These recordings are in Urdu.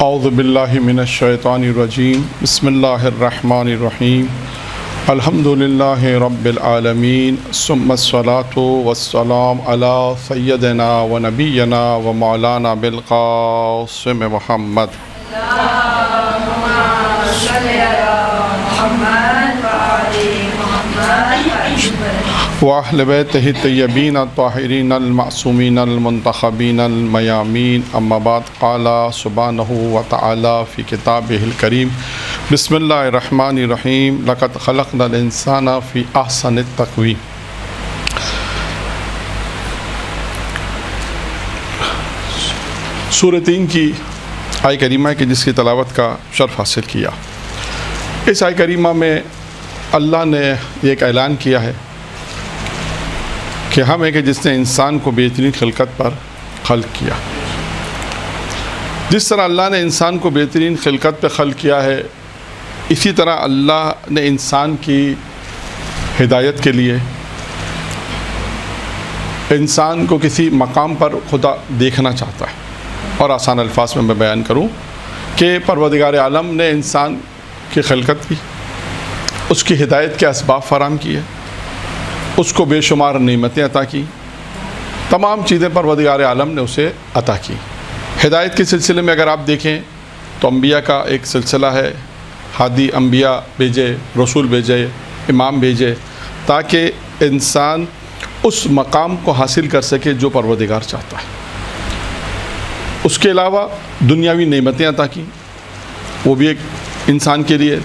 اعوذ باللہ من الشیطان الرجیم بسم اللہ الرحمن الرحیم الحمد للہ رب العالمین ثم الصلاۃ والسلام علی سیدنا و نبینا و مولانا بالقاسم محمد وأہل بیتہ الطیبین الطاہرین المعصومین المنتخبین المیامین اما بعد قال سبحانہ وتعالی فی کتابہ الکریم بسم اللہ الرحمن الرحیم لقد خلقنا الانسان فی احسن التقویم۔ سورہ 3 کی آیہ کریمہ کی جس کی تلاوت کا شرف حاصل کیا، اس آیہ کریمہ میں اللہ نے یہ ایک اعلان کیا ہے کہ ہم ہے کہ جس نے انسان کو بہترین خلقت پر خلق کیا۔ جس طرح اللہ نے انسان کو بہترین خلقت پہ خلق کیا ہے، اسی طرح اللہ نے انسان کی ہدایت کے لیے انسان کو کسی مقام پر خدا دیکھنا چاہتا ہے۔ اور آسان الفاظ میں بیان کروں کہ پروردگار عالم نے انسان کی خلقت کی، اس کی ہدایت کے اسباب فراہم کیے، اس کو بے شمار نعمتیں عطا کی، تمام چیزیں پروردگار عالم نے اسے عطا کی۔ ہدایت کے سلسلے میں اگر آپ دیکھیں تو انبیاء کا ایک سلسلہ ہے، ہادی انبیاء بھیجے، رسول بھیجے، امام بھیجے، تاکہ انسان اس مقام کو حاصل کر سکے جو پروردگار چاہتا ہے۔ اس کے علاوہ دنیاوی نعمتیں عطا کی، وہ بھی ایک انسان کے لیے،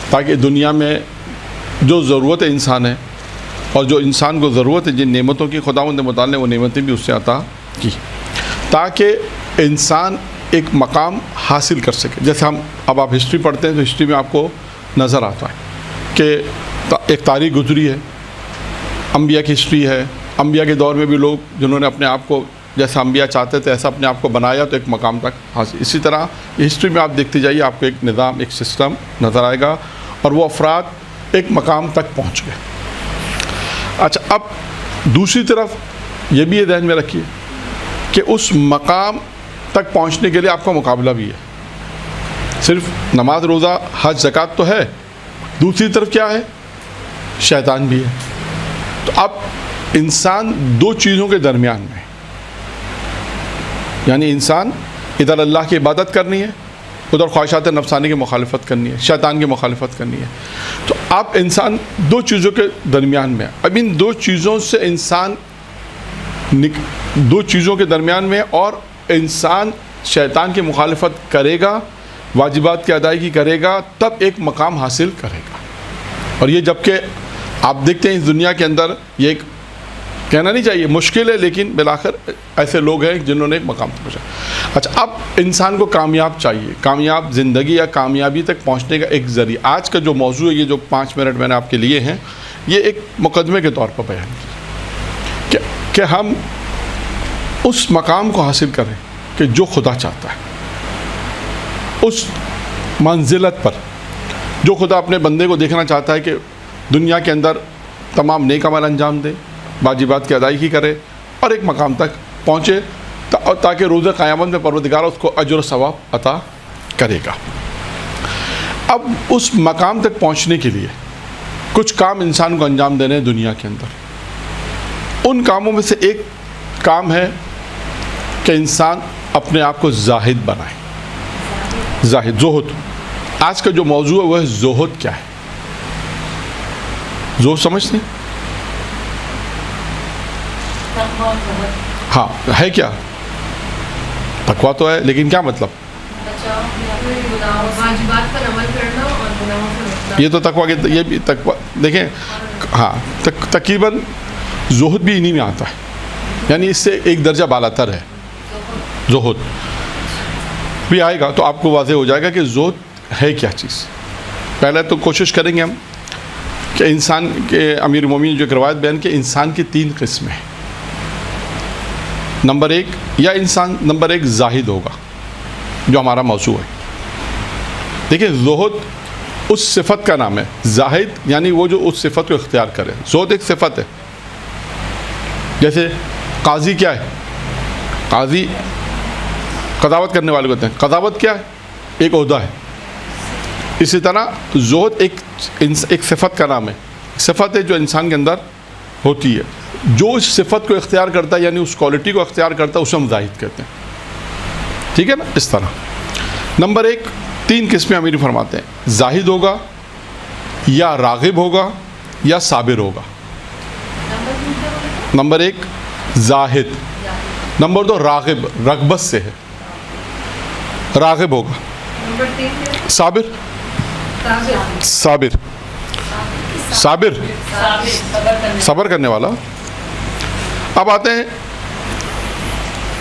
تاکہ دنیا میں جو ضرورت انسان ہے اور جو انسان کو ضرورت ہے جن نعمتوں کی خداوند متعال نے وہ نعمتیں بھی اس سے عطا کی، تاکہ انسان ایک مقام حاصل کر سکے۔ جیسے اب آپ ہسٹری پڑھتے ہیں تو ہسٹری میں آپ کو نظر آتا ہے کہ ایک تاریخ گزری ہے، انبیاء کی ہسٹری ہے، انبیاء کے دور میں بھی لوگ جنہوں نے اپنے آپ کو جیسا انبیاء چاہتے تھے ایسا اپنے آپ کو بنایا تو ایک مقام تک حاصل۔ اسی طرح ہسٹری میں آپ دیکھتے جائیے، آپ کو ایک نظام، ایک سسٹم نظر آئے گا، اور وہ افراد ایک مقام تک پہنچ گئے۔ اچھا، اب دوسری طرف یہ بھی یہ ذہن میں رکھیے کہ اس مقام تک پہنچنے کے لیے آپ کا مقابلہ بھی ہے۔ صرف نماز روزہ حج زکوٰۃ تو ہے، دوسری طرف کیا ہے؟ شیطان بھی ہے۔ تو اب انسان دو چیزوں کے درمیان میں، یعنی انسان ادھر اللہ کی عبادت کرنی ہے، ادھر خواہشات نفسانی کی مخالفت کرنی ہے، شیطان کی مخالفت کرنی ہے۔ تو اب انسان دو چیزوں کے درمیان میں، اب ان دو چیزوں سے انسان دو چیزوں کے درمیان میں، اور انسان شیطان کی مخالفت کرے گا، واجبات کی ادائیگی کرے گا، تب ایک مقام حاصل کرے گا۔ اور یہ جبکہ آپ دیکھتے ہیں اس دنیا کے اندر، یہ ایک کہنا نہیں چاہیے، مشکل ہے، لیکن بالآخر ایسے لوگ ہیں جنہوں نے ایک مقام تک پہنچا۔ اچھا، اب انسان کو کامیاب چاہیے، کامیاب زندگی یا کامیابی تک پہنچنے کا ایک ذریعہ۔ آج کا جو موضوع ہے، یہ جو 5 منٹ میں نے آپ کے لیے ہیں، یہ ایک مقدمے کے طور پر بیان کیا کہ ہم اس مقام کو حاصل کریں کہ جو خدا چاہتا ہے، اس منزلت پر جو خدا اپنے بندے کو دیکھنا چاہتا ہے کہ دنیا کے اندر تمام نیک عمل انجام دے، واجبات کی ادائیگی کرے، اور ایک مقام تک پہنچے تاکہ روز قیامت میں پروردگار اس کو اجر و ثواب عطا کرے گا۔ اب اس مقام تک پہنچنے کے لیے کچھ کام انسان کو انجام دینے ہیں دنیا کے اندر۔ ان کاموں میں سے ایک کام ہے کہ انسان اپنے آپ کو زاہد بنائے۔ زاہد، زہد۔ آج کا جو موضوع ہے وہ ہے زہد کیا ہے؟ زہد سمجھتے ہیں؟ ہاں، ہے کیا؟ تقویٰ تو ہے، لیکن کیا مطلب؟ یہ تو تقویٰ کے، یہ بھی تقویٰ دیکھیں، ہاں تقریباً زہد بھی انہی میں آتا ہے، یعنی اس سے ایک درجہ بالاتر ہے زہد بھی آئے گا تو آپ کو واضح ہو جائے گا کہ زہد ہے کیا چیز۔ پہلے تو کوشش کریں گے ہم کہ انسان کے امیر المومنین جو ایک روایت بیان کہ انسان کی 3 قسمیں ہیں۔ نمبر 1 زاہد ہوگا، جو ہمارا موضوع ہے۔ دیکھیں، زہد اس صفت کا نام ہے، زاہد یعنی وہ جو اس صفت کو اختیار کرے۔ زہد ایک صفت ہے۔ جیسے قاضی کیا ہے؟ قاضی قضاوت کرنے والے کو کہتے ہیں۔ قضاوت کیا ہے؟ ایک عہدہ ہے. اسی طرح زہد ایک صفت کا نام ہے. صفت ہے جو انسان کے اندر ہوتی ہے. جو اس صفت کو اختیار کرتا ہے یعنی اس کوالٹی کو اختیار کرتا ہے اسے ہم زاہد کہتے ہیں. ٹھیک ہے نا. اس طرح نمبر 1 3 قسمیں امیر فرماتے ہیں. زاہد ہوگا یا راغب ہوگا یا صابر ہوگا. نمبر 1 زاہد. نمبر 2 راغب، رغبت سے ہے، راغب ہوگا. صابر صابر صابر صبر کرنے والا. اب آتے ہیں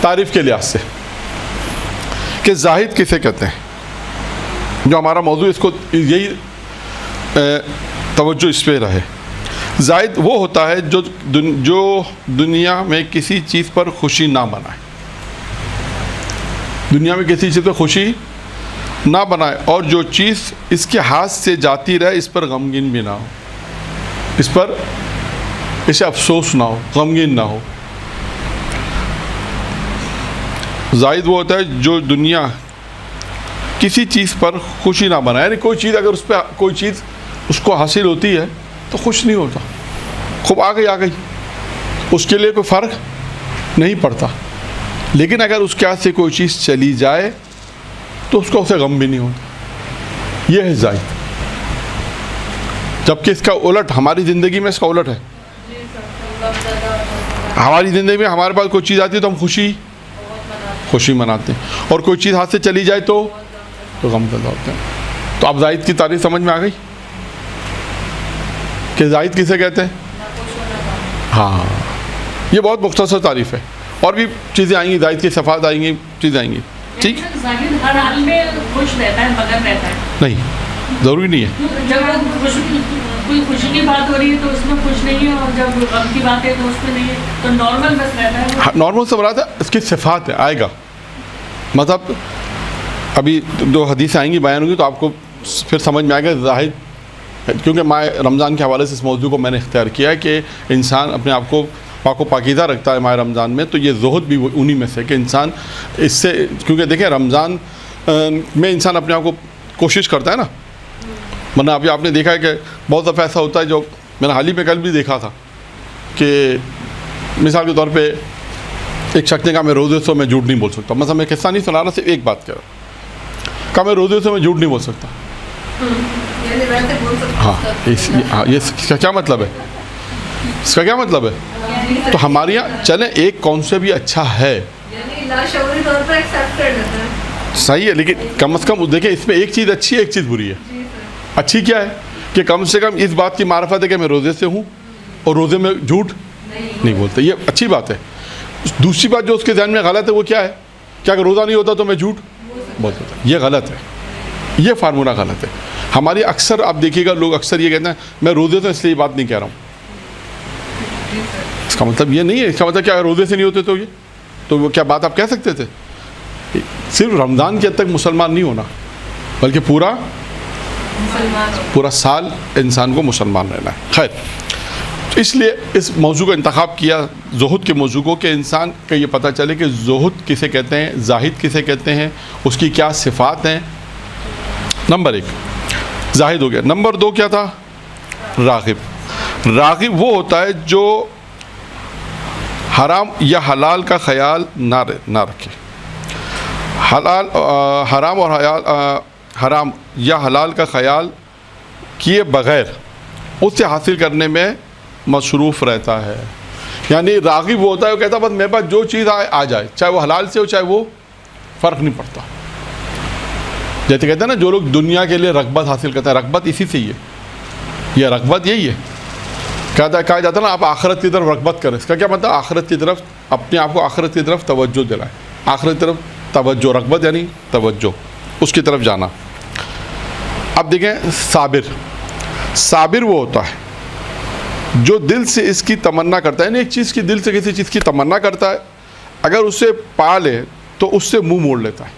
تعریف کے لحاظ سے کہ زاہد کسے کہتے ہیں. جو ہمارا موضوع اس کو یہی توجہ اس پہ رہے. زاہد وہ ہوتا ہے جو دنیا میں کسی چیز پر خوشی نہ منائے. دنیا میں کسی چیز پر خوشی نہ بنائے اور جو چیز اس کے ہاتھ سے جاتی رہے اس پر غمگین بھی نہ ہو، اس پر اسے افسوس نہ ہو، غمگین نہ ہو. زاہد وہ ہوتا ہے جو دنیا کسی چیز پر خوشی نہ بنائے. یعنی کوئی چیز اگر اس پہ کوئی چیز اس کو حاصل ہوتی ہے تو خوش نہیں ہوتا. خوب آ گئی اس کے لیے کوئی فرق نہیں پڑتا. لیکن اگر اس کے ہاتھ سے کوئی چیز چلی جائے تو اس کو اسے غم بھی نہیں ہوتا. یہ ہے زاہد. جبکہ اس کا الٹ ہماری زندگی میں اس کا الٹ ہے. ہماری زندگی میں ہمارے پاس کوئی چیز آتی ہے تو ہم خوشی مناتے ہیں اور کوئی چیز ہاتھ سے چلی جائے تو غم زدہ ہوتے ہیں. تو اب زاہد کی تعریف سمجھ میں آ گئی کہ زاہد کسے کہتے ہیں. ہاں یہ بہت مختصر تعریف ہے. اور بھی چیزیں آئیں گی، زاہد کی صفات آئیں گی، چیزیں آئیں گی. ٹھیک زاہد ہر حال میں خوش رہتا ہے، مگن رہتا ہے. نہیں، ضروری نہیں ہے. جب کوئی خوشی کی بات ہو رہی ہے تو اس میں خوش نہیں ہے اور جب غم کی بات ہے تو اس میں نہیں ہے. تو نارمل بس رہتا ہے. نارمل سے مراد ہے اس کی صفات ہے. آئے گا مطلب ابھی 2 حدیثیں آئیں گی، بیان ہوں گی تو آپ کو پھر سمجھ میں آئے گا زاہد. کیونکہ ماہ رمضان کے حوالے سے اس موضوع کو میں نے اختیار کیا ہے کہ انسان اپنے آپ کو پاک و پاکیزہ رکھتا ہے ماہ رمضان میں. تو یہ زہد بھی انہی میں سے کہ انسان اس سے، کیونکہ دیکھیں رمضان میں انسان اپنے آپ کو کوشش کرتا ہے نا. ورنہ ابھی آپ نے دیکھا ہے کہ بہت دفعہ ایسا ہوتا ہے، جو میں نے حال ہی میں کل بھی دیکھا تھا کہ مثال کے طور پہ ایک شخص نے کہا میں روزے سے میں جھوٹ نہیں بول سکتا. مثلا میں قصہ نہیں سنا رہا، صرف ایک بات کہہ رہا، کہا میں روزے سے میں جھوٹ نہیں بول سکتا. ہاں یہ اس کا کیا مطلب ہے؟ اس کا کیا مطلب ہے؟ تو ہمارے یہاں چلیں ایک کانسیپٹ بھی اچھا ہے، صحیح ہے، لیکن کم از کم دیکھیں اس میں ایک چیز اچھی ہے ایک چیز بری ہے. اچھی کیا ہے کہ کم سے کم اس بات کی معرفت ہے کہ میں روزے سے ہوں اور روزے میں جھوٹ نہیں بولتے. یہ اچھی بات ہے. دوسری بات جو اس کے ذہن میں غلط ہے وہ کیا ہے کہ اگر روزہ نہیں ہوتا تو میں جھوٹ بولتا. یہ غلط ہے، یہ فارمولہ غلط ہے. ہماری اکثر آپ دیکھیے گا لوگ اکثر یہ کہتے ہیں میں روزے سے اس لیے یہ بات نہیں کہہ رہا ہوں. اس کا مطلب یہ نہیں ہے. اس کا مطلب کیا روزے سے نہیں ہوتے تو وہ کیا بات آپ کہہ سکتے تھے؟ صرف رمضان کے حد تک مسلمان نہیں ہونا بلکہ پورا سال انسان کو مسلمان رہنا ہے. خیر، اس لیے اس موضوع کا انتخاب کیا زہد کے موضوع کو کہ انسان کا یہ پتہ چلے کہ زہد کسے کہتے ہیں، زاہد کسے کہتے ہیں، اس کی کیا صفات ہیں. نمبر 1 زاہد ہو گیا. نمبر 2 کیا تھا؟ راغب. راغب وہ ہوتا ہے جو حرام یا حلال کا خیال نہ رکھے. حرام یا حلال کا خیال کیے بغیر اسے حاصل کرنے میں مصروف رہتا ہے. یعنی راغب وہ ہوتا ہے وہ کہتا ہے بس میرے پاس جو چیز آ جائے، چاہے وہ حلال سے ہو چاہے وہ، فرق نہیں پڑتا. جیسے کہتے ہیں نا جو لوگ دنیا کے لیے رغبت حاصل کرتے ہیں، رغبت اسی سے ہی ہے. یہ رغبت یہی ہے. کہا جاتا ہے نا آپ آخرت کی طرف رغبت کریں. اس کا کیا مطلب؟ آخرت کی طرف اپنے آپ کو آخرت کی طرف توجہ دلائیں. آخرت کی طرف توجہ، رغبت یعنی توجہ، اس کی طرف جانا. اب دیکھیں صابر وہ ہوتا ہے جو دل سے اس کی تمنا کرتا ہے. یعنی ایک چیز کی دل سے کسی چیز کی تمنا کرتا ہے، اگر اسے پا لے تو اس سے منہ موڑ لیتا ہے.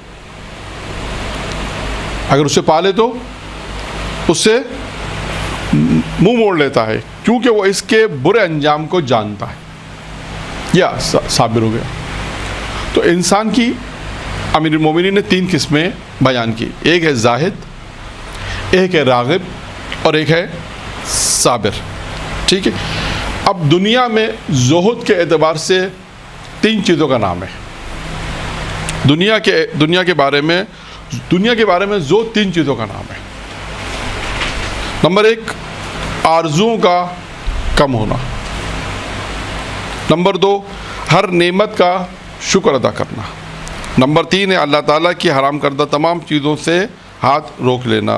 اگر اسے پا لے تو اس سے منہ موڑ لیتا ہے کیونکہ وہ اس کے برے انجام کو جانتا ہے. یا صابر ہو گیا. تو انسان کی امیر المومنین نے 3 قسمیں بیان کی، ایک ہے زاہد، ایک ہے راغب اور ایک ہے صابر، ٹھیک ہے. اب دنیا میں زہد کے اعتبار سے 3 چیزوں کا نام ہے. دنیا کے بارے میں زہد 3 چیزوں کا نام ہے. نمبر 1 آرزوؤں کا کم ہونا. نمبر 2 ہر نعمت کا شکر ادا کرنا. نمبر 3 ہے اللہ تعالیٰ کی حرام کردہ تمام چیزوں سے ہاتھ روک لینا.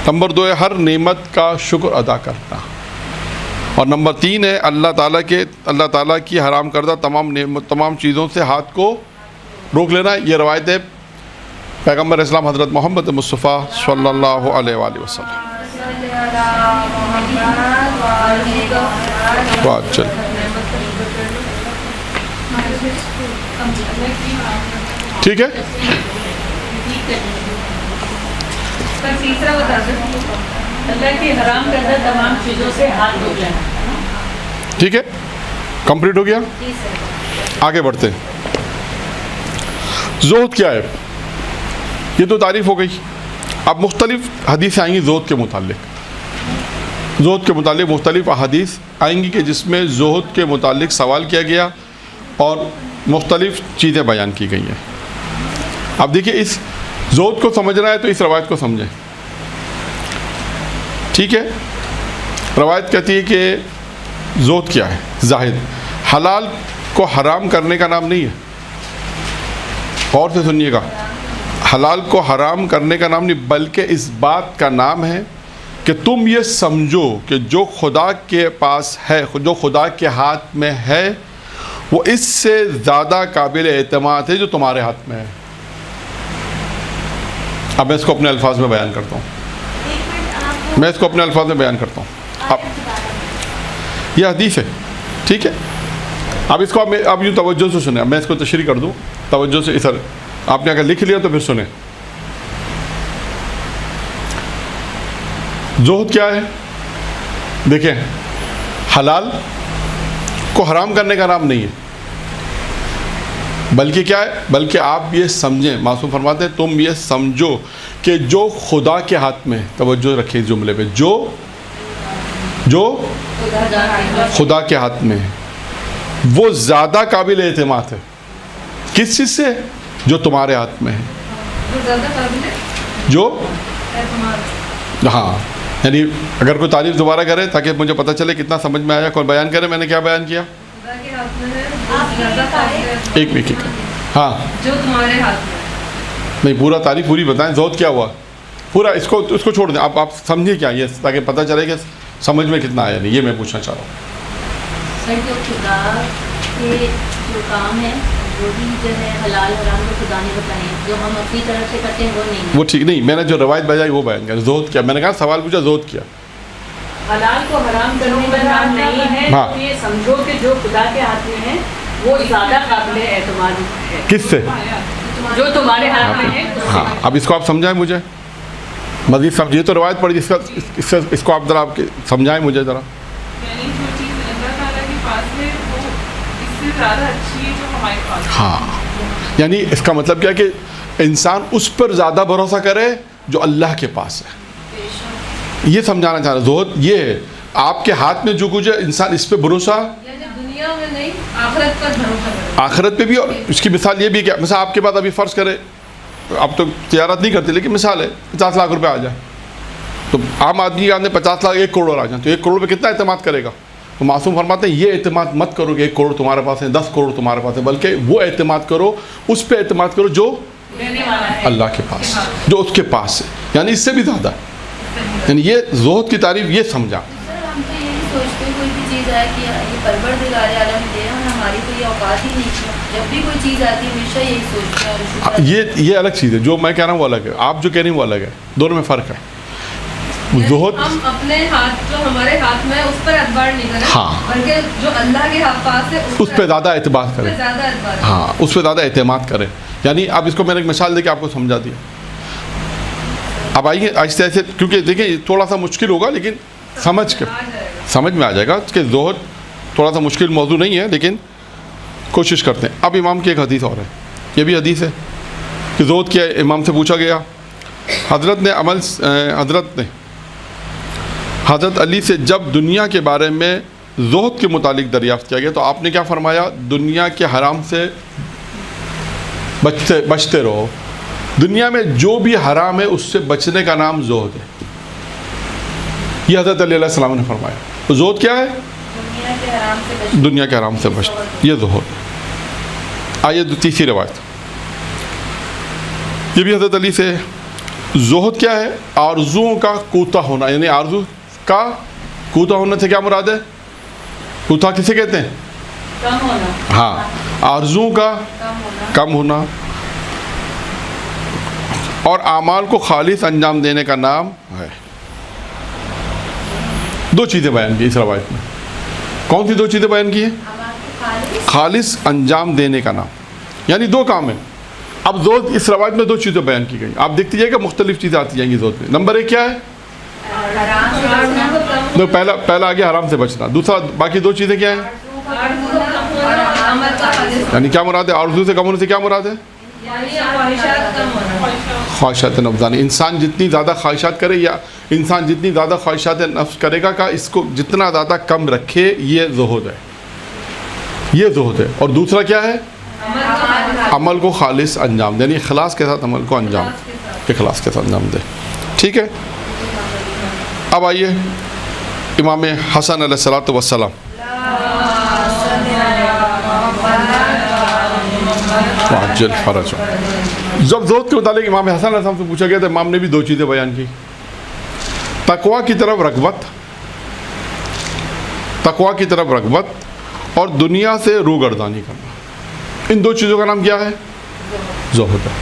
نمبر 2 ہے ہر نعمت کا شکر ادا کرنا. اور نمبر 3 ہے اللہ تعالیٰ کی حرام کردہ تمام چیزوں سے ہاتھ کو روک لینا. یہ روایت ہے پیغمبر اسلام حضرت محمد مصطفیٰ صلی اللہ علیہ وآلہ وسلم. ٹھیک ہے. اللہ کی حرام کردہ تمام چیزوں سے ہاتھ روک لینا. ٹھیک ہے، کمپلیٹ ہو گیا. آگے بڑھتے ہیں. زہد کیا ہے؟ یہ تو تعریف ہو گئی. اب مختلف حدیثیں آئیں گی زہد کے متعلق مختلف احادیث آئیں گی کہ جس میں زہد کے متعلق سوال کیا گیا اور مختلف چیزیں بیان کی گئی ہیں. اب دیکھیے اس زہد کو سمجھنا ہے تو اس روایت کو سمجھیں. ٹھیک ہے، روایت کہتی ہے کہ زہد کیا ہے؟ زاہد حلال کو حرام کرنے کا نام نہیں ہے. غور سے سنیے گا، حلال کو حرام کرنے کا نام نہیں بلکہ اس بات کا نام ہے کہ تم یہ سمجھو کہ جو خدا کے پاس ہے، جو خدا کے ہاتھ میں ہے، وہ اس سے زیادہ قابل اعتماد ہے جو تمہارے ہاتھ میں ہے. اب میں اس کو اپنے الفاظ میں بیان کرتا ہوں. اب یہ حدیث ہے، ٹھیک ہے. اب اس کو اب یوں توجہ سے سنیں. میں اس کو تشریح کر دوں توجہ سے. سر آپ نے اگر لکھ لیا تو پھر سنیں. زہد کیا ہے؟ دیکھیں، حلال کو حرام کرنے کا نام نہیں ہے بلکہ کیا ہے؟ بلکہ آپ یہ سمجھیں، معصوم فرماتے ہیں تم یہ سمجھو کہ جو خدا کے ہاتھ میں، توجہ رکھیں اس جملے پہ، جو خدا کے ہاتھ میں ہے وہ زیادہ قابل اعتماد ہے. کس چیز سے؟ جو تمہارے ہاتھ میں ہے. جو ہاں، یعنی اگر کوئی تعریف دوبارہ کرے تاکہ مجھے پتہ چلے کتنا سمجھ میں آیا. کون بیان کرے میں نے کیا بیان کیا؟ ایک ہاں، جو تمہارے ہاتھ میں. نہیں، پورا تعریف پوری بتائیں. زہد کیا ہوا پورا؟ اس کو چھوڑ دیں. آپ سمجھے کیا یہ تاکہ پتہ چلے کہ سمجھ میں کتنا آیا. نہیں، یہ میں پوچھنا چاہ رہا ہوں. جو خدا کے جو کام ہے وہ بھی جو ہے حلال حرام کو خدا نے بتائے، جو ہم اپنی طرف سے کرتے ہیں وہ نہیں. وہ ٹھیک نہیں، میں نے جو روایت بجائی وہ بیان کیا. زہد کیا؟ میں نے کہا سوال پوچھا زہد کیا. حلال کو حرام کرنے کا نام نہیں ہے. ہاں. تو یہ سمجھو کہ جو خدا کے ہاتھ میں ہے وہ زیادہ قابل اعتماد ہے. کس سے؟ جو تمہارے ہاتھ میں ہے. ہاں، اب اس کو آپ سمجھائیں مجھے مزید سمجھیے. تو روایت پڑھی اس کو آپ ذرا آپ سمجھائیں مجھے ذرا. یعنی جو چیز اللہ تعالیٰ کے پاس ہے وہ اس سے زیادہ اچھی ہے جو ہمارے پاس ہے. ہاں، یعنی اس کا مطلب کیا کہ انسان اس پر زیادہ بھروسہ کرے جو اللہ کے پاس ہے. یہ سمجھانا چاہ رہا. زہد یہ ہے آپ کے ہاتھ میں جو کچھ ہے انسان اس پہ بھروسہ، یعنی دنیا میں نہیں، آخرت پر بھروسہ کرے. آخرت پہ بھی. اور اس کی مثال یہ بھی کہ مثلا آپ کے پاس ابھی فرض کرے، آپ تو تجارت نہیں کرتے لیکن مثال ہے 50 لاکھ روپے آ جائے تو عام آدمی کے آدمی 50 لاکھ 1 کروڑ آ جائیں تو 1 کروڑ پہ کتنا اعتماد کرے گا؟ تو معصوم فرماتے ہیں یہ اعتماد مت کرو کہ 1 کروڑ تمہارے پاس ہے، 10 کروڑ تمہارے پاس ہے، بلکہ وہ اعتماد کرو، اس پہ اعتماد کرو جو دینے والا ہے اللہ کے پاس، جو اس کے پاس ہے، یعنی اس سے بھی زیادہ. یعنی یہ زہد کی تعریف یہ سمجھا. سر ہم تو یہی سوچتے ہیں کوئی بھی چیز آئے کہ یہ پروردگار عالم دے اور ہماری تو یہ اوقات ہی نہیں ہے. جب بھی کوئی چیز آتی ہے ہمیشہ یہی سوچتے ہیں. اور یہ الگ چیز ہے. جو میں کہہ رہا ہوں وہ الگ ہے، آپ جو کہہ رہی ہیں وہ الگ ہے. دونوں میں فرق ہے. زہد ہم اپنے ہاتھ جو ہمارے ہاتھ میں اس پر اعتبار نہیں کریں، ہاں، بلکہ جو اللہ کے پاس ہے اس پہ زیادہ اعتماد کریں. زیادہ اعتبار. ہاں، اس پہ زیادہ اعتماد کریں. یعنی اب اس کو میں نے ایک مثال دے کے آپ کو سمجھا دیا. اب آئیے آہستہ آہستہ، کیونکہ دیکھیں تھوڑا سا مشکل ہوگا لیکن سمجھ میں آ جائے گا کہ زہد تھوڑا سا مشکل موضوع نہیں ہے لیکن کوشش کرتے ہیں. اب امام کی ایک حدیث اور ہے یہ بھی حدیث ہے کہ زہد کیا ہے. امام سے پوچھا گیا, حضرت علی سے جب دنیا کے بارے میں زہد کے متعلق دریافت کیا گیا تو آپ نے کیا فرمایا؟ دنیا کے حرام سے بچتے رہو. دنیا میں جو بھی حرام ہے اس سے بچنے کا نام زہد ہے. یہ حضرت علی علیہ السلام نے فرمایا. تو زہد کیا ہے؟ دنیا کے حرام سے بچنا, یہ زہد. آئیے تیسری روایت, یہ بھی حضرت علی سے. زہد کیا ہے؟ آرزوؤں کا کوتا ہونا, یعنی آرزو کا کوتا ہونے سے کیا مراد ہے؟ کوتا کسے کہتے ہیں؟ کم ہونا. ہاں, آرزوؤں کا کم ہونا اور اعمال کو خالص انجام دینے کا نام ہے. دو چیزیں بیان کی اس روایت میں. کون سی دو چیزیں بیان کی ہیں؟ خالص انجام دینے کا نام, یعنی دو کام ہیں. اب زہد اس روایت میں دو چیزیں بیان کی گئی. آپ دیکھتے جائیے کہ مختلف چیزیں آتی جائیں گی زہد میں. نمبر ایک کیا ہے؟ پہلا آگے حرام سے بچنا. دوسرا باقی دو چیزیں کیا ہیں؟ یعنی کیا مراد ہے؟ آرزو سے کم ہونے سے کیا مراد ہے؟ خواہشات نفس. انسان جتنی زیادہ خواہشات کرے یا انسان جتنی زیادہ خواہشات نفس کرے گا کہ اس کو جتنا زیادہ کم رکھے, یہ زہد ہے. یہ زہد ہے. اور دوسرا کیا ہے؟ عمل کو خالص انجام, یعنی اخلاص کے ساتھ عمل کو انجام, اخلاص کے ساتھ انجام دے. ٹھیک ہے. اب آئیے امام حسن علیہ الصلوۃ والسلام, عجل فرج. جب زہد کے متعلق امام حسن علیہ السلام سے پوچھا گیا تو امام نے بھی دو چیزیں بیان کی. تقویٰ کی طرف رغبت اور دنیا سے روگردانی کرنا. ان دو چیزوں کا نام کیا ہے؟ زہد ہے.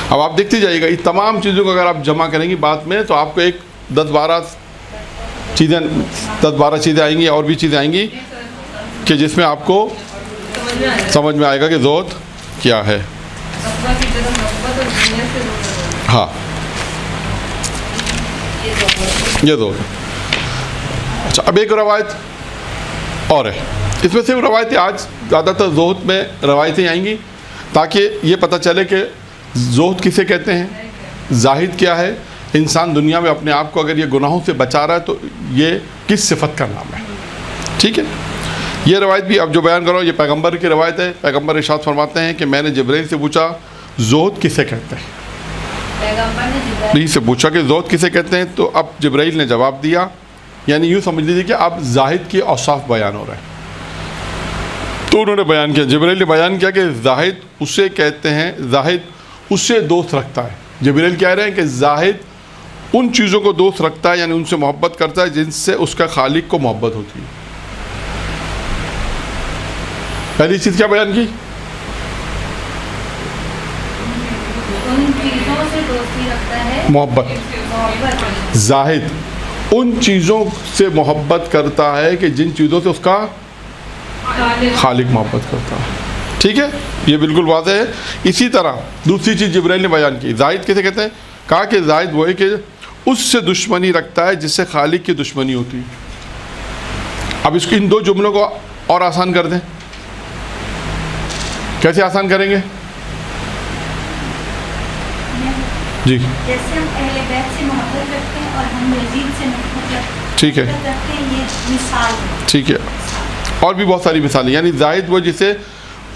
اب آپ دیکھتے جائیے گا, یہ تمام چیزوں کو اگر آپ جمع کریں گی بات میں تو آپ کو ایک 10-12 چیزیں آئیں گی, اور بھی چیزیں آئیں گی کہ جس میں آپ کو سمجھ میں آئے گا کہ زہد کیا ہے. ہاں, یہ زہد. اچھا, اب ایک روایت اور ہے. اس میں صرف روایتیں, آج زیادہ تر زہد میں روایتیں آئیں گی تاکہ یہ پتہ چلے کہ زہد کسے کہتے ہیں, زاہد کیا ہے. انسان دنیا میں اپنے آپ کو اگر یہ گناہوں سے بچا رہا ہے تو یہ کس صفت کا نام ہے. ٹھیک ہے. یہ روایت بھی اب جو بیان کرو یہ پیغمبر کی روایت ہے. پیغمبر ارشاد فرماتے ہیں کہ میں نے جبرائیل سے پوچھا زہد کسے کہتے ہیں. جبرائیل سے پوچھا کہ زہد کسے کہتے ہیں, تو اب جبرائیل نے جواب دیا. یعنی یوں سمجھ لیجیے کہ اب زاہد کی اوصاف بیان ہو رہے ہیں. تو انہوں نے بیان کیا, جبرائیل نے بیان کیا کہ زاہد اسے کہتے ہیں, زاہد اسے دوست رکھتا ہے. جبرائیل کہہ رہے ہیں کہ زاہد ان چیزوں کو دوست رکھتا ہے, یعنی ان سے محبت کرتا ہے جن سے اس کا خالق کو محبت ہوتی ہے. پہلی چیز کیا بیان کی؟ ان چیزوں سے دوستی رکھتا ہے, محبت. زاہد ان چیزوں سے محبت کرتا ہے کہ جن چیزوں سے اس کا خالق محبت کرتا ہے. ٹھیک ہے, یہ بالکل واضح ہے. اسی طرح دوسری چیز جبرائیل نے بیان کی, زاہد کیسے کہتے ہیں؟ کہا کہ زاہد وہ ہے کہ اس سے دشمنی رکھتا ہے جس سے خالق کی دشمنی ہوتی ہے. اب اس کو ان دو جملوں کو اور آسان کر دیں. کیسے آسان کریں گے؟ جی, جیسے ہم اہل بیت سے محبت رکھتے ہیں اور ہم یزید سے محبت ٹھیک ہے, رکھتے ہیں, یہ مثال ہے. ٹھیک ہے. اور بھی بہت ساری مثالیں. یعنی زاہد وہ جسے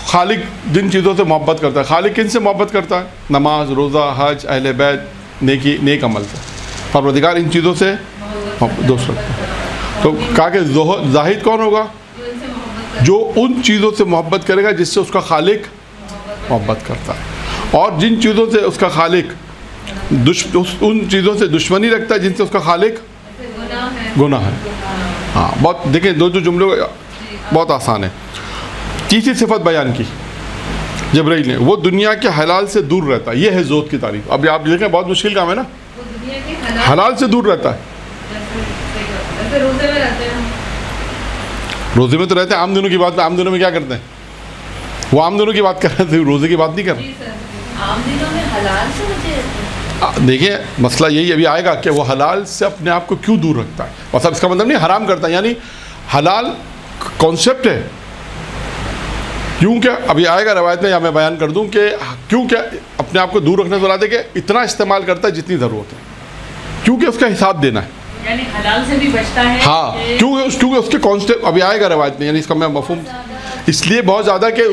خالق جن چیزوں سے محبت کرتا ہے. خالق کن سے محبت کرتا ہے؟ نماز, روزہ, حج, اہل بیت, نیک عمل سے. پروردگار ان چیزوں سے دوست رکھتا ہے. تو کہا کہ زاہد کون ہوگا؟ جو ان چیزوں سے محبت کرے گا جس سے اس کا خالق محبت کرتا ہے, اور جن چیزوں سے اس کا خالق ان چیزوں سے دشمنی رکھتا ہے جن سے اس کا خالق گناہ ہے. ہاں, بہت دیکھیں دو جملے بہت آسان ہے. تیسری صفت بیان کی جبرائیل نے, وہ دنیا کے حلال سے دور رہتا ہے. یہ ہے زہد کی تعریف. اب آپ دیکھیں بہت مشکل کام ہے نا, حلال سے دور رہتا ہے. روزے میں تو رہتے ہیں, عام دنوں کی بات میں. عام دنوں میں کیا کرتے ہیں؟ وہ عام دنوں کی بات کر رہے تھے, روزے کی بات نہیں کر رہے. عام دنوں میں حلال سے بچے. دیکھیں مسئلہ یہی ابھی آئے گا کہ وہ حلال سے اپنے آپ کو کیوں دور رکھتا ہے. اور سب اس کا مطلب نہیں حرام کرتا ہے, یعنی حلال کانسیپٹ ہے, کیونکہ ابھی آئے گا روایت میں، یا میں بیان کر دوں کہ کیونکہ اپنے آپ کو دور رکھنے سے مراد ہے کہ اتنا استعمال کرتا ہے جتنی ضرورت ہے، کیونکہ اس کا حساب دینا ہے. یعنی حلال سے بھی بچتا ہے. ہاں کیونکہ اس کے کانسیپٹ ابھی آئے گا روایت میں، یعنی اس کا میں مفہوم اس لیے بہت زیادہ کہ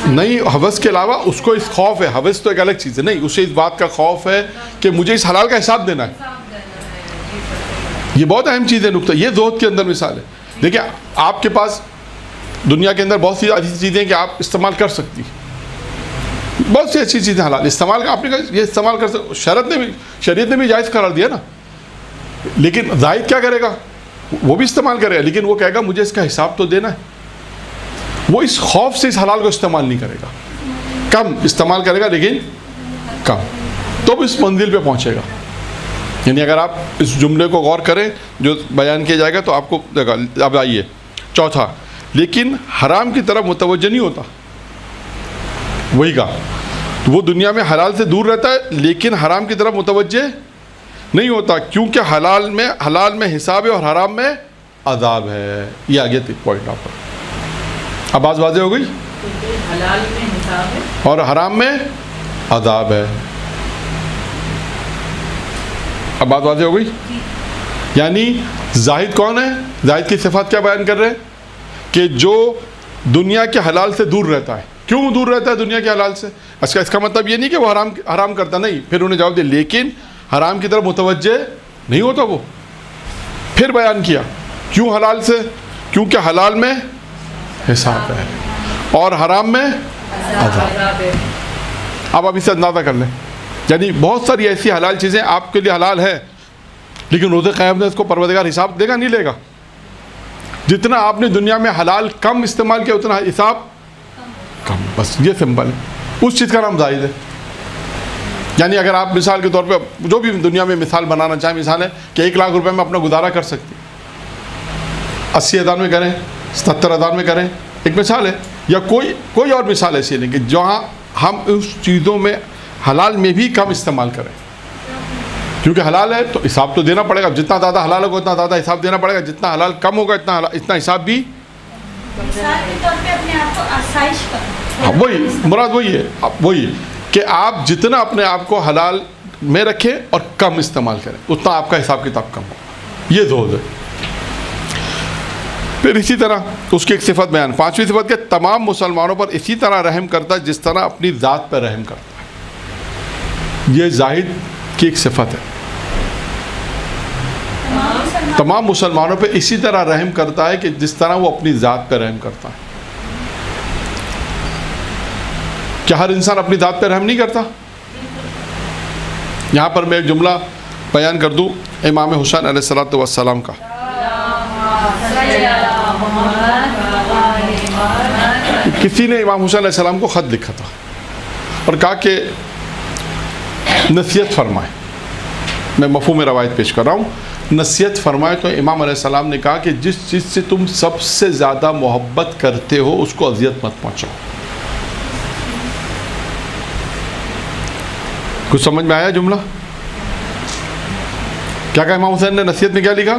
نہیں، حوث کے علاوہ اس کو اس خوف ہے. حوث تو ایک الگ چیز ہے، نہیں اسے اس بات کا خوف ہے کہ مجھے اس حلال کا حساب دینا ہے. یہ بہت اہم چیز ہے، نقطہ. یہ زہد کے اندر مثال ہے. دیکھیں آپ کے پاس دنیا کے اندر بہت سی ایسی چیزیں کہ آپ استعمال کر سکتی، بہت سی اچھی چیزیں حلال استعمال آپ نے یہ استعمال کر سکتے. شریعت نے بھی جائز قرار دیا نا. لیکن زاہد کیا کرے گا؟ وہ بھی استعمال کرے گا، لیکن وہ کہے گا مجھے اس کا حساب تو دینا ہے. وہ اس خوف سے اس حلال کو استعمال نہیں کرے گا، کم استعمال کرے گا لیکن کم، تو اس منزل پہ پہنچے گا. یعنی اگر آپ اس جملے کو غور کریں جو بیان کیا جائے گا تو آپ کو دیکھا. اب آئیے چوتھا، لیکن حرام کی طرف متوجہ نہیں ہوتا. وہی کہا وہ دنیا میں حلال سے دور رہتا ہے لیکن حرام کی طرف متوجہ نہیں ہوتا، کیونکہ حلال میں حساب ہے اور حرام میں عذاب ہے. یہ آگے پوائنٹ آپ پر اب بات واضح ہو گئی. حلال میں حساب ہے اور حرام میں عذاب ہے. اب بات واضح ہو گئی. یعنی زاہد کون ہے؟ زاہد کی صفات کیا بیان کر رہے ہیں؟ کہ جو دنیا کے حلال سے دور رہتا ہے. کیوں دور رہتا ہے دنیا کے حلال سے؟ اس کا مطلب یہ نہیں کہ وہ حرام کرتا نہیں. پھر انہیں جواب دیا لیکن حرام کی طرف متوجہ نہیں ہوتا. وہ پھر بیان کیا کیوں حلال سے؟ کیونکہ حلال میں حساب ہے اور حرام میں عذاب. اب آپ اسے اندازہ کر لیں. یعنی بہت ساری ایسی حلال چیزیں آپ کے لیے حلال ہیں لیکن روز قیامت میں اس کو پروردگار حساب دے گا نہیں لے گا. جتنا آپ نے دنیا میں حلال کم استعمال کیا اتنا حساب کم. بس یہ سمپل ہے. اس چیز کا نام زائد ہے. یعنی اگر آپ مثال کے طور پہ جو بھی دنیا میں مثال بنانا چاہیں، مثال ہے کہ 1 لاکھ روپے میں اپنا گزارا کر سکتے، 80,000 میں کریں، 77,000 میں کریں، ایک مثال ہے. یا کوئی اور مثال ایسی نہیں کہ جہاں ہم اس چیزوں میں حلال میں بھی کم استعمال کریں. کیونکہ حلال ہے تو حساب تو دینا پڑے گا. جتنا زیادہ حلال ہوگا اتنا زیادہ حساب دینا پڑے گا. جتنا حلال کم ہوگا اتنا حساب بھی. ہاں وہی مراد وہی ہے. وہی کہ آپ جتنا اپنے آپ کو حلال میں رکھیں اور کم استعمال کریں اتنا آپ کا حساب کتاب کم ہو. یہ زہد ہے. پھر اسی طرح اس کی ایک صفت بیان، 5ویں صفت کہ تمام مسلمانوں پر اسی طرح رحم کرتا ہے جس طرح اپنی ذات پر رحم کرتا ہے. یہ زاہد کی ایک صفت ہے. تمام مسلمانوں پہ اسی طرح رحم کرتا ہے کہ جس طرح وہ اپنی ذات پہ رحم کرتا ہے. کیا ہر انسان اپنی ذات پہ رحم نہیں کرتا؟ یہاں پر میں ایک جملہ بیان کر دوں امام حسین علیہ السلام کا. کسی نے امام حسین علیہ السلام کو خط لکھا تھا اور کہا کہ نصیحت فرمائے. میں مفہوم روایت پیش کر رہا ہوں. نصیحت فرمائے تو امام علیہ السلام نے کہا کہ جس چیز سے تم سب سے زیادہ محبت کرتے ہو اس کو اذیت مت پہنچاؤ. کچھ سمجھ میں آیا جملہ؟ کیا کہا امام حسین نے نصیحت میں؟ کیا لکھا؟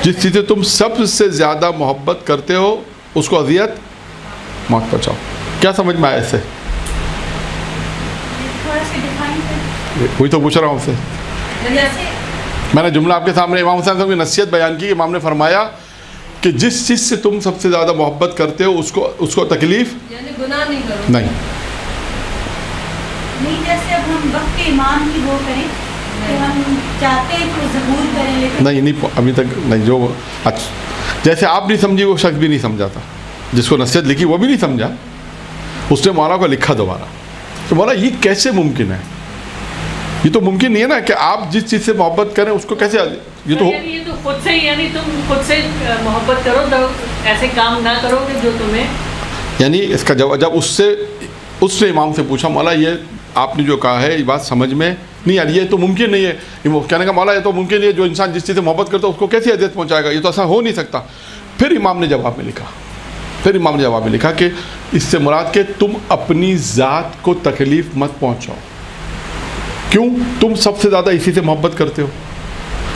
جس چیز سے تم سب سے زیادہ محبت کرتے ہو اس کو اذیت مت پہنچاؤ. کیا سمجھ میں آیا اس سے؟ وہی تو پوچھ رہا ہوں آپ سے. میں نے جملہ آپ کے سامنے امام حسین صاحب کی نصیحت بیان کی. امام نے فرمایا کہ جس چیز سے تم سب سے زیادہ محبت کرتے ہو اس کو تکلیف گناہ نہیں کرو. نہیں. جیسے اب ہم وقت کے امام کی وہ کریں کہ ہم چاہتے ہیں کہ ظہور کریں لیکن نہیں ابھی تک نہیں. جو جیسے آپ نہیں سمجھی وہ شخص بھی نہیں سمجھا تھا. جس کو نصیحت لکھی وہ بھی نہیں سمجھا. اس نے مولا کو لکھا دوبارہ تو مولا یہ کیسے ممکن ہے؟ یہ تو ممکن نہیں ہے نا کہ آپ جس چیز سے محبت کریں اس کو کیسے. یہ تو خود سے یعنی تم خود سے محبت کرو تو ایسے کام نہ کرو کہ جو تمہیں. یعنی اس کا جواب جب اس نے امام سے پوچھا مولا یہ آپ نے جو کہا ہے یہ بات سمجھ میں نہیں آ رہی. یہ تو ممکن نہیں ہے. کہنے کا مولا یہ تو ممکن نہیں ہے. جو انسان جس چیز سے محبت کرتا ہے اس کو کیسے اذیت پہنچائے گا؟ یہ تو ایسا ہو نہیں سکتا. پھر امام نے جواب میں لکھا کہ اس سے مراد کہ تم اپنی ذات کو تکلیف مت پہنچاؤ. کیوں؟ تم سب سے زیادہ اسی سے محبت کرتے ہو.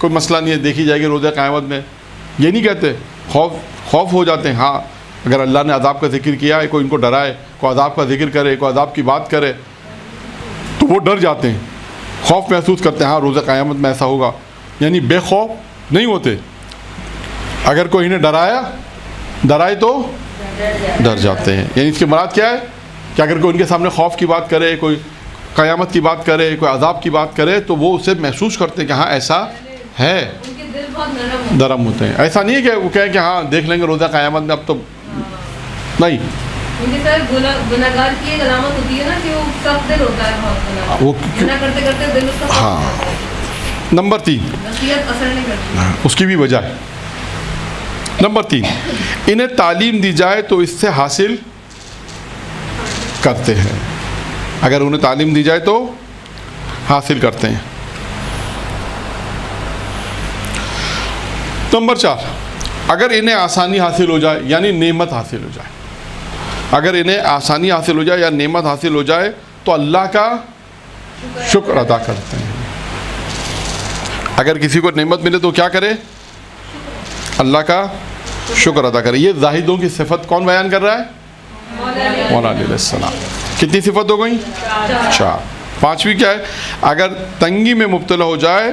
کوئی مسئلہ نہیں ہے, دیکھی جائے گی روزہ قیامت میں, یہ نہیں کہتے. خوف ہو جاتے ہیں. ہاں اگر اللہ نے عذاب کا ذکر کیا ہے, کوئی ان کو ڈرائے, کوئی عذاب کا ذکر کرے, کوئی عذاب کی بات کرے, تو وہ ڈر جاتے ہیں, خوف محسوس کرتے ہیں. ہاں روزہ قیامت میں ایسا ہوگا, یعنی بے خوف نہیں ہوتے. اگر کوئی انہیں ڈرائے تو ڈر جاتے ہیں. یعنی اس کی مراد کیا ہے کہ اگر کوئی ان کے سامنے خوف کی بات کرے, کوئی قیامت کی بات کرے, کوئی عذاب کی بات کرے, تو وہ اسے محسوس کرتے ہیں کہ ہاں ایسا ہے, ان کے دل بہت نرم ہوتے ہیں. ایسا نہیں ہے کہ وہ کہیں کہ ہاں دیکھ لیں گے روزہ قیامت میں, اب تو نہیں. ان کے ساتھ گناہگار کی ایک علامت ہوتی ہے نا کہ وہ سخت دل ہوتا ہے بہت, وہ گناہ کرتے کرتے دل اس کا سخت ہاں. ہوتا ہے, نمبر 3 نصیحت اثر نہیں کرتی. اس کی بھی وجہ ہے. نمبر 3, انہیں تعلیم دی جائے تو اس سے حاصل کرتے ہیں. اگر انہیں تعلیم دی جائے تو حاصل کرتے ہیں. نمبر 4, اگر انہیں آسانی حاصل ہو جائے یعنی نعمت حاصل ہو جائے, اگر انہیں آسانی حاصل ہو جائے یا نعمت حاصل ہو جائے تو اللہ کا شکر ادا کرتے ہیں. اگر کسی کو نعمت ملے تو کیا کرے؟ اللہ کا شکر ادا کرے. یہ زاہدوں کی صفت کون بیان کر رہا ہے؟ مولا علیہ السلام. کتنی صفت ہو گئیں؟ 4. 5ویں کیا ہے؟ اگر تنگی میں مبتلا ہو جائے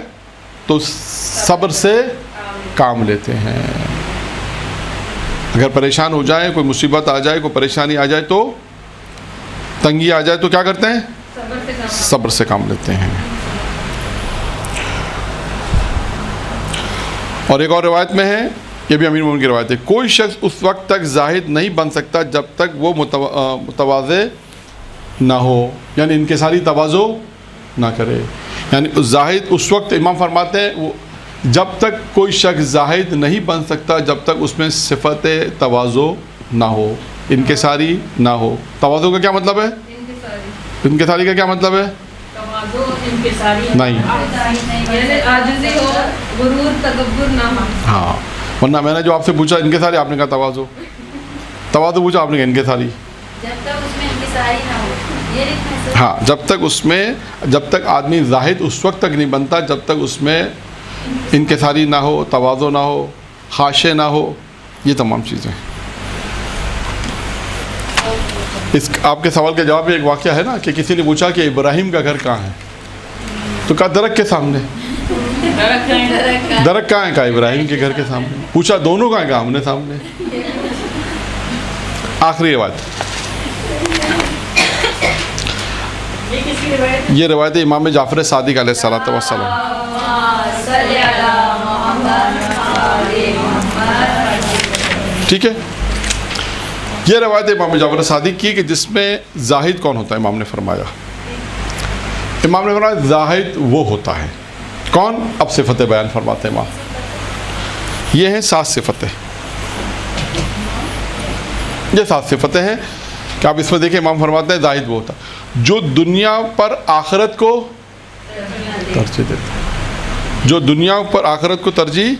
تو صبر سے کام لیتے ہیں. اگر پریشان ہو جائے, کوئی مصیبت آ جائے, کوئی پریشانی آ جائے, تو تنگی آ جائے تو کیا کرتے ہیں؟ صبر سے کام لیتے ہیں. اور ایک اور روایت میں ہے, یہ بھی امیر مومن کی روایت ہے, کوئی شخص اس وقت تک زاہد نہیں بن سکتا جب تک وہ متواضع نہ ہو, یعنی انکساری تواضع نہ کرے. یعنی زاہد اس وقت, امام فرماتے ہیں, وہ جب تک کوئی شخص زاہد نہیں بن سکتا جب تک اس میں صفت تواضع نہ ہو, انکساری نہ ہو. تواضع کا کیا مطلب ہے؟ انکساری کا کیا مطلب ہے؟ نہیں. یعنی عاجزی ہو, غرور, تکبر نہ ہو. ہاں, ورنہ میں نے جو آپ سے پوچھا انکساری, آپ نے کہا تواضع. تواضع پوچھا, آپ نے کہا انکساری. جب تک اس میں انکساری نہ ہو, یہ لکھنا ہے. ہاں, جب تک آدمی زاہد اس وقت تک نہیں بنتا جب تک اس میں انکساری نہ ہو, تواضع نہ ہو, خاشع نہ ہو, یہ تمام چیزیں. اس آپ کے سوال کے جواب میں ایک واقعہ ہے نا کہ کسی نے پوچھا کہ ابراہیم کا گھر کہاں ہے, تو کہا درخت کے سامنے. درخت کہاں ہے؟ کہا ابراہیم کے گھر کے سامنے. پوچھا دونوں کہاں ہیں؟ کہا آمنے سامنے. آخری روایت, یہ روایت امام جعفر صادق علیہ الصلوۃ والسلام. ٹھیک ہے, یہ روایت امام جعفر صادق کی کہ جس میں زاہد کون ہوتا ہے. امام نے فرمایا زاہد وہ ہوتا ہے کون؟ اب صفتیں بیان فرماتے ہیں امام. یہ ہیں 7 صفتیں. یہ 7 صفتیں ہیں کہ آپ اس میں دیکھیں. امام فرماتے ہیں زاہد وہ ہوتا ہے جو دنیا پر آخرت کو ترجیح دیتا ہے. جو دنیا پر آخرت کو ترجیح,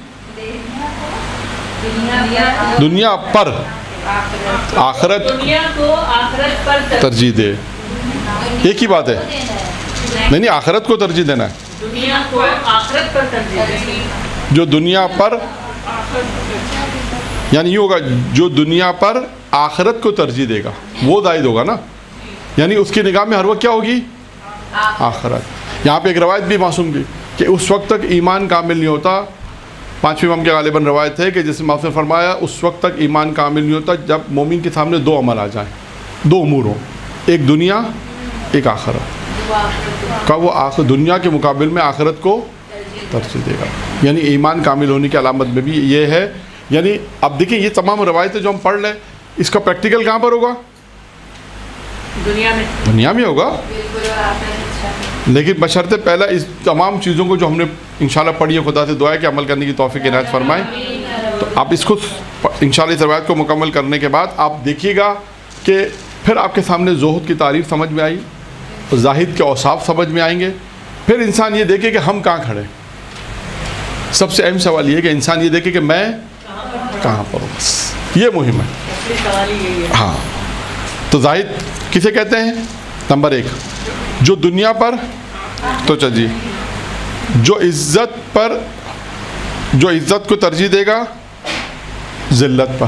دنیا پر آخرت کو آخرت پر ترجیح دے. ایک ہی بات ہے, نہیں آخرت کو ترجیح دینا ہے. دنیا کو آخرت پر ترجیح دے. جو دنیا پر, یعنی یہ ہوگا جو دنیا پر آخرت کو ترجیح دے گا وہ زاہد ہوگا نا. یعنی اس کی نگاہ میں ہر وقت کیا ہوگی؟ آخرت. یہاں پہ ایک روایت بھی معصوم کی کہ اس وقت تک ایمان کامل نہیں ہوتا. 5ویں امام کے غالباً روایت ہے کہ جس میں آپ نے فرمایا اس وقت تک ایمان کامل نہیں ہوتا جب مومن کے سامنے 2 عمل آ جائیں, 2 امور ہوں, ایک دنیا ایک آخرت. کا وہ دنیا کے مقابل میں آخرت کو ترجیح دے گا. یعنی ایمان کامل ہونے کی علامت میں بھی یہ ہے. یعنی اب دیکھیں یہ تمام روایتیں جو ہم پڑھ لیں, اس کا پریکٹیکل کہاں پر ہوگا؟ دنیا میں ہوگا, لیکن بشرطِ پہلا اس تمام چیزوں کو جو ہم نے انشاءاللہ پڑھی ہے, خدا سے دعا ہے کہ عمل کرنے کی توفیق عنایت فرمائے. تو آپ اس کو انشاءاللہ اس روایت کو مکمل کرنے کے بعد آپ دیکھیے گا کہ پھر آپ کے سامنے زہد کی تعریف سمجھ میں آئی, زاہد کے اوصاف سمجھ میں آئیں گے. پھر انسان یہ دیکھے کہ ہم کہاں کھڑے. سب سے اہم سوال یہ ہے کہ انسان یہ دیکھے کہ میں کہاں پر ہوں. بس یہ مہم ہے. ہاں, تو زاہد کسے کہتے ہیں؟ نمبر 1 جو دنیا پر تو چلیے جو عزت پر جو عزت کو ترجیح دے گا ذلت پر،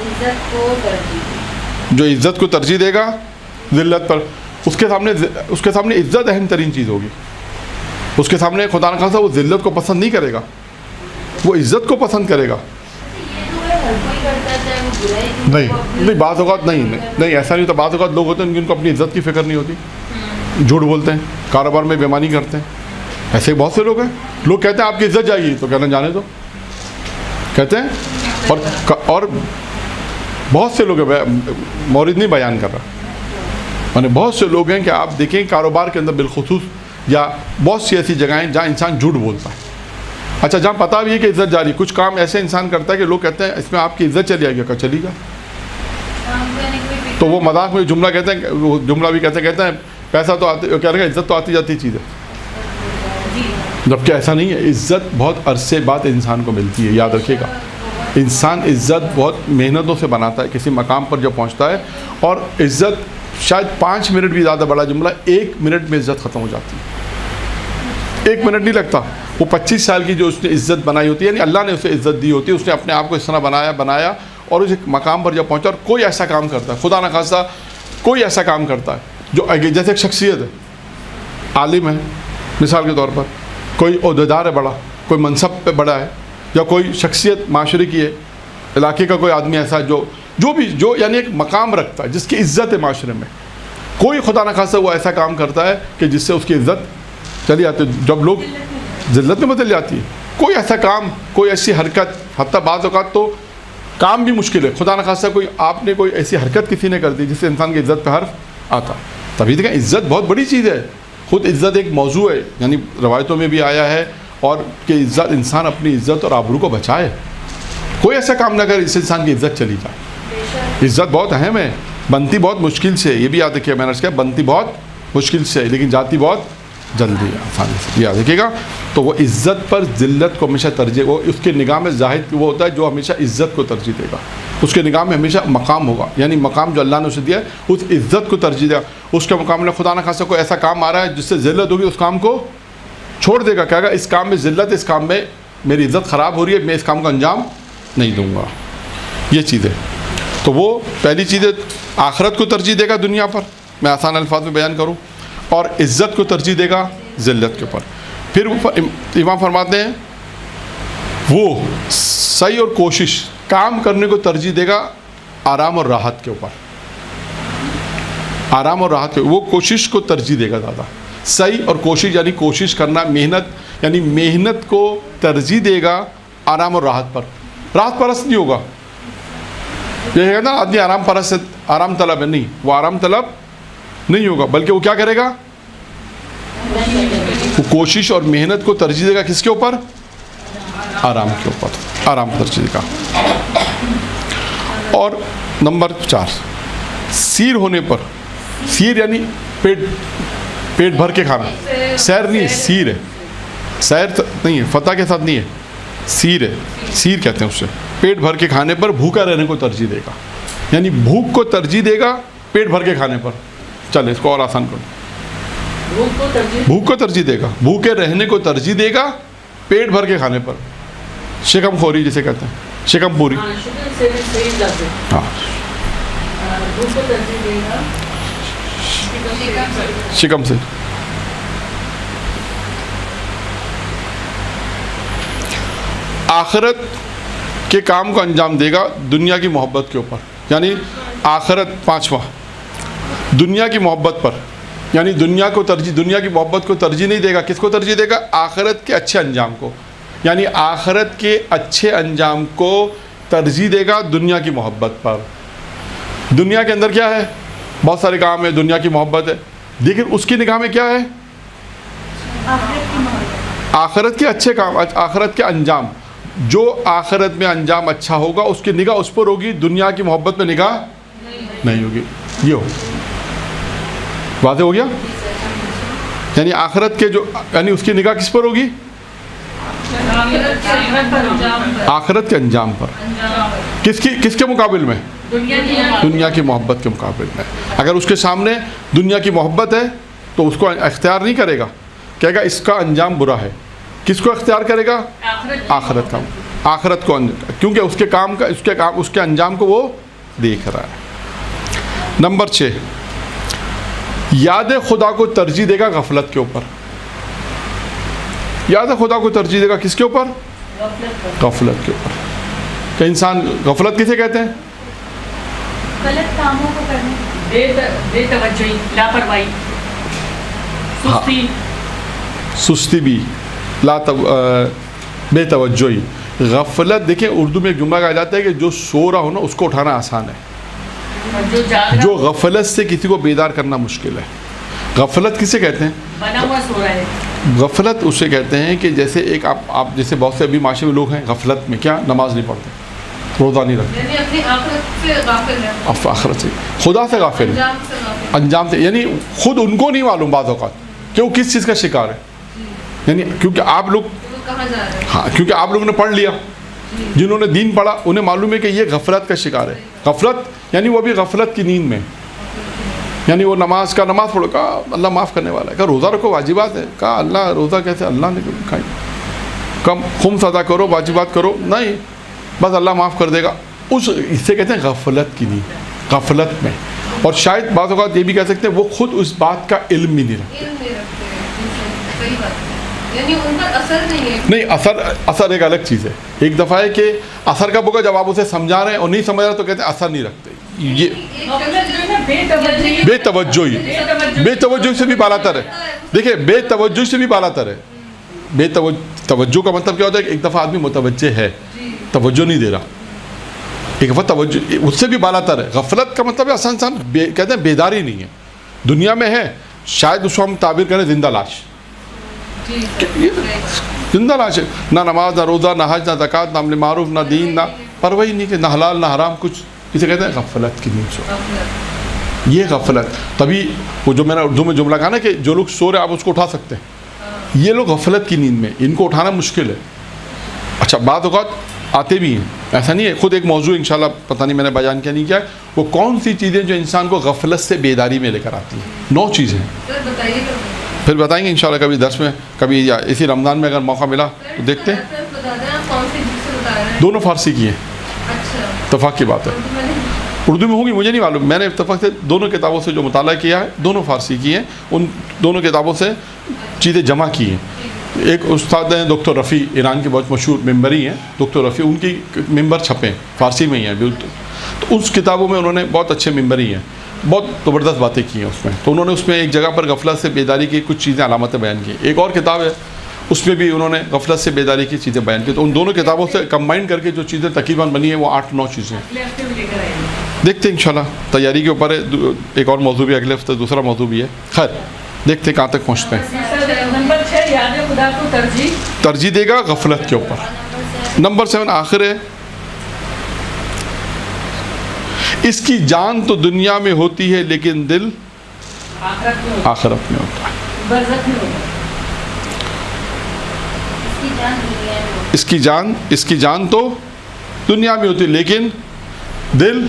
عزت کو ترجیح، جو عزت کو ترجیح دے گا ذلت پر، اس کے سامنے عزت اہم ترین چیز ہوگی. اس کے سامنے خدا نخواستہ وہ ذلت کو پسند نہیں کرے گا، وہ عزت کو پسند کرے گا. یہ تو ہر کوئی کرتا ہے، چاہے وہ برا ہی کیوں نہیں ہو، نہیں، بعض اوقات نہیں ایسا نہیں ہوتا. بعض اوقات لوگ ہوتے ہیں جن کو اپنی عزت کی فکر نہیں ہوتی، جھوٹ بولتے ہیں، کاروبار میں بےمانی کرتے ہیں. ایسے بہت سے لوگ ہیں. لوگ کہتے ہیں آپ کی عزت جائے گی، تو کہنا جانے دو کہتے ہیں. اور بہت سے لوگ ہیں، مورد نہیں بیان کر رہا، یعنی بہت سے لوگ ہیں کہ آپ دیکھیں کاروبار کے اندر بالخصوص، یا بہت سی ایسی جگہیں جہاں انسان جھوٹ بولتا ہے. اچھا جہاں پتہ بھی ہے کہ عزت جاری، کچھ کام ایسے انسان کرتا ہے کہ لوگ کہتے ہیں اس میں آپ کی عزت چلی جائے گی، کہ چلی گا. تو وہ مذاق میں جملہ کہتے ہیں، وہ جملہ بھی کہتے ہیں پیسہ تو آتی، کہہ رہے ہیں عزت تو آتی جاتی چیز ہے، جبکہ ایسا نہیں ہے. عزت بہت عرصے بعد انسان کو ملتی ہے. یاد رکھیے گا، انسان عزت بہت محنتوں سے بناتا ہے کسی مقام پر جب پہنچتا ہے. اور عزت شاید 5 منٹ بھی زیادہ بڑا جملہ، 1 منٹ میں عزت ختم ہو جاتی ہے. 1 منٹ نہیں لگتا. وہ 25 سال کی جو اس نے عزت بنائی ہوتی ہے، یعنی اللہ نے اسے عزت دی ہوتی ہے، اس نے اپنے آپ کو اس طرح بنایا اور اس مقام پر جب پہنچا، اور کوئی ایسا کام کرتا ہے، خدا نخواستہ کوئی ایسا کام کرتا ہے جو جیسے ایک شخصیت ہے، عالم ہے مثال کے طور پر، کوئی عہدیدار ہے بڑا، کوئی منصب پہ بڑا ہے، یا کوئی شخصیت معاشرے کی ہے، علاقے کا کوئی آدمی ایسا جو یعنی ایک مقام رکھتا ہے جس کی عزت ہے معاشرے میں. کوئی خدا نخواستہ وہ ایسا کام کرتا ہے کہ جس سے اس کی عزت چلی جاتی ہے، جب لوگ ذلت میں بدل جاتی ہے. کوئی ایسا کام، کوئی ایسی حرکت، حتیٰ بعض اوقات تو کام بھی مشکل ہے، خدا نخواستہ آپ نے کوئی ایسی حرکت کسی نے کر دی جس سے انسان کی عزت پہ حرف آتا. تبھی دیکھیں عزت بہت بڑی چیز ہے. خود عزت ایک موضوع ہے، یعنی روایتوں میں بھی آیا ہے، اور کہ عزت، انسان اپنی عزت اور آبرو کو بچائے. کوئی ایسا کام نہ کرے جس سے انسان کی عزت چلی جائے. عزت بہت اہم ہے، بنتی بہت مشکل سے، یہ بھی یاد رکھیے. میں نے کہا بنتی بہت مشکل سے، لیکن جاتی بہت جلدی ہے، آسانی سے. یاد رکھیے گا. تو وہ عزت پر ذلت کو ہمیشہ ترجیح، وہ اس کے نگاہ میں زاہد وہ ہوتا ہے جو ہمیشہ عزت کو ترجیح دے گا. اس کے نگاہ میں ہمیشہ مقام ہوگا، یعنی مقام جو اللہ نے اسے دیا ہے اس عزت کو ترجیح دے گا. اس کے مقابلے خدا نخواستہ کوئی ایسا کام آ رہا ہے جس سے ذلت ہوگی، اس کام کو چھوڑ دے گا. کہے گا اس کام میں ذلت، اس کام میں میری عزت خراب ہو رہی ہے، میں اس کام کا انجام نہیں دوں گا. یہ چیز ہے. تو وہ پہلی چیز ہے، آخرت کو ترجیح دے گا دنیا پر، میں آسان الفاظ میں بیان کروں، اور عزت کو ترجیح دے گا ذلت کے اوپر. پھر امام فرماتے ہیں وہ صحیح اور کوشش، کام کرنے کو ترجیح دے گا آرام اور راحت کے اوپر. آرام اور راحت کے، وہ کوشش کو ترجیح دے گا زیادہ. صحیح اور کوشش یعنی کوشش کرنا، محنت، یعنی محنت کو ترجیح دے گا آرام اور راحت پر. راحت پرست نہیں ہوگا. یہ ہے نا آدمی آرام پرست، آرام طلب ہے، نہیں، وہ آرام طلب نہیں ہوگا، بلکہ وہ کیا کرے گا، وہ کوشش اور محنت کو ترجیح دے گا کس کے اوپر، آرام کے اوپر. آرام ترجیح دے گا. اور نمبر 4، سیر ہونے پر. سیر یعنی پیٹ بھر کے کھانا. سیر نہیں ہے، سیر ہے. سیر نہیں ہے، فتح کے ساتھ نہیں ہے، سیر ہے. سیر کہتے ہیں اسے. پیٹ بھر کے کھانے پر بھوکا رہنے کو ترجیح دے گا، یعنی بھوک کو ترجیح دے گا پیٹ بھر کے کھانے پر. چلے اس کو اور آسان کرو. بھوک کو ترجیح دے گا، بھوکے رہنے کو ترجیح دے گا پیٹ بھر کے کھانے پر. شکم خوری جسے کہتے ہیں، شکم پوری. ہاں، شکم سے. آخرت کے کام کو انجام دے گا دنیا کی محبت کے اوپر، یعنی آخرت. 5واں، دنیا کی محبت پر، یعنی دنیا کی محبت کو ترجیح نہیں دے گا. کس کو ترجیح دے گا، آخرت کے اچھے انجام کو، یعنی آخرت کے اچھے انجام کو ترجیح دے گا دنیا کی محبت پر. دنیا کے اندر کیا ہے، بہت سارے کام ہے، دنیا کی محبت ہے، لیکن اس کی نگاہ میں کیا ہے، آخرت کے اچھے کام، آخرت کے انجام. جو آخرت میں انجام اچھا ہوگا اس کی نگاہ اس پر ہوگی، دنیا کی محبت میں نگاہ نہیں ہوگی. یہ ہو واضح ہو گیا. یعنی آخرت کے جو، یعنی اس کی نگاہ کس پر ہوگی، آخرت کے انجام پر. کس کے مقابل میں، دنیا کی محبت کے مقابل میں. اگر اس کے سامنے دنیا کی محبت ہے تو اس کو اختیار نہیں کرے گا. کہے گا اس کا انجام برا ہے. کس کو اختیار کرے گا؟ آخرت کا. آخرت کو, کیونکہ اس کے کام کا اس کے انجام کو وہ دیکھ رہا ہے. نمبر 6, یاد خدا کو ترجیح دے گا غفلت کے اوپر. یاد خدا کو ترجیح دے گا کس کے اوپر؟ غفلت کے اوپر. کہ انسان غفلت کسے کہتے ہیں؟ غلط کاموں کو کرنے, بے توجہی, لاپرواہی, سستی. سستی بھی, بے توجہی, غفلت. دیکھیں اردو میں ایک جملہ کہا جاتا ہے کہ جو سو رہا ہو نا اس کو اٹھانا آسان ہے, جو غفلت سے کسی کو بیدار کرنا مشکل ہے. غفلت کسے کہتے ہیں؟ بنا ہوا سو رہا ہے. غفلت اسے کہتے ہیں کہ جیسے ایک آپ جیسے بہت سے ابھی معاشرے میں لوگ ہیں غفلت میں, کیا نماز نہیں پڑھتے, روزہ نہیں رکھتے, یعنی اپنی آخرت سے غافل ہے, آخرت سے, خدا سے غافل ہے, انجام سے غافل. انجام سے. یعنی خود ان کو نہیں معلوم بعض اوقات کہ وہ کس چیز کا شکار ہے. یعنی کیونکہ آپ لوگ, وہ کہاں جا رہے ہیں. ہاں کیونکہ آپ لوگوں نے پڑھ لیا, جنہوں نے دین پڑھا انہیں معلوم ہے کہ یہ غفلت کا شکار ہے. غفلت یعنی وہ بھی غفلت کی نیند میں. یعنی وہ نماز پڑھو, کہا اللہ معاف کرنے والا ہے. کہا روزہ رکھو, واجبات ہے. کہا اللہ روزہ کیسے, اللہ نے کھائی. کم خمس ادا کرو, واجبات کرو, نہیں بس اللہ معاف کر دے گا. اس سے کہتے ہیں غفلت کی نیند, غفلت میں. اور شاید بعض اوقات یہ بھی کہہ سکتے ہیں وہ خود اس بات کا علم بھی نہیں رکھتے. علم نہیں رکھتے, صحیح بات ہے. یعنی ان پر اثر نہیں ہے. نہیں, اثر ایک الگ چیز ہے. ایک دفعہ ہے کہ اثر کب ہوگا جب آپ اسے سمجھا رہے ہیں اور نہیں سمجھ رہے تو کہتے ہیں اثر نہیں رکھتے. یہ بے توجہی سے بھی بالاتر ہے. دیکھیں بے توجہی سے بھی بالاتر ہے. توجہ کا مطلب کیا ہوتا ہے کہ ایک دفعہ آدمی متوجہ ہے, توجہ نہیں دے رہا, ایک دفعہ توجہ, اس سے بھی بالاتر ہے. غفلت کا مطلب ہے انسان کہتے ہیں بیداری نہیں ہے, دنیا میں ہے, شاید اس کو ہم تعبیر کریں زندہ لاش. زندہ لاش ہے, نہ نماز, نہ روزہ, نہ حج, نہ زکوٰۃ, نہ امر معروف, نہ دین, نہ پرواہی نہیں, کہ نہ حلال نہ حرام کچھ. اسے کہتے ہیں غفلت کی نیند سو. یہ غفلت. تبھی وہ جو میں نے اردو میں جملہ کہا نا کہ جو لوگ سو رہے آپ اس کو اٹھا سکتے ہیں, یہ لوگ غفلت کی نیند میں, ان کو اٹھانا مشکل ہے. اچھا بعض اوقات آتے بھی ہیں, ایسا نہیں ہے. خود ایک موضوع انشاءاللہ پتہ نہیں میں نے بیان کیا نہیں کیا ہے, وہ کون سی چیزیں جو انسان کو غفلت سے بیداری میں لے کر آتی ہیں. 9 چیزیں. پھر بتائیں گے انشاءاللہ کبھی درس میں, کبھی یا اسی رمضان میں اگر موقع ملا تو دیکھتے ہیں. دونوں فارسی کی ہیں, اتفاق کی بات ہے. اردو میں ہوگی مجھے نہیں معلوم, میں نے اتفاق سے دونوں کتابوں سے جو مطالعہ کیا ہے دونوں فارسی کی ہیں. ان دونوں کتابوں سے چیزیں جمع کی ہیں. ایک استاد ہیں ڈاکٹر رفیع, ایران کے بہت مشہور ممبری ہیں ڈاکٹر رفیع, ان کی ممبر چھپے فارسی میں ہی ہیں. تو اس کتابوں میں انہوں نے بہت اچھے ممبری ہیں, بہت زبردست باتیں کی ہیں اس میں. تو انہوں نے اس میں ایک جگہ پر غفلت سے بیداری کی کچھ چیزیں علامتیں بیان کی. ایک اور کتاب ہے اس میں بھی انہوں نے غفلت سے بیداری کی چیزیں بیان کی. تو ان دونوں کتابوں سے کمبائن کر کے جو چیزیں تقریباً بنی ہیں وہ 8-9 چیزیں ہیں. دیکھتے ہیں انشاءاللہ, تیاری کے اوپر ہے. ایک اور موضوع بھی اگلے ہفتے, دوسرا موضوع بھی ہے. خیر دیکھتے ہیں کہاں تک پہنچتے ہیں. نمبر 6 یاد خدا کو ترجیح دے گا غفلت کے اوپر. نمبر 7 آخر ہے, اس کی جان تو دنیا میں ہوتی ہے لیکن دل آخرت میں ہوتا ہے. اس کی جان تو دنیا میں ہوتی ہے لیکن دل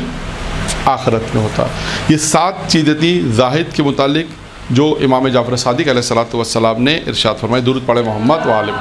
آخرت میں ہوتا ہے. یہ 7 چیزیں تھیں زاہد کے متعلق جو امام جعفر صادق علیہ الصلوۃ والسلام نے ارشاد فرمائی. درود پڑھے محمد و آلہ.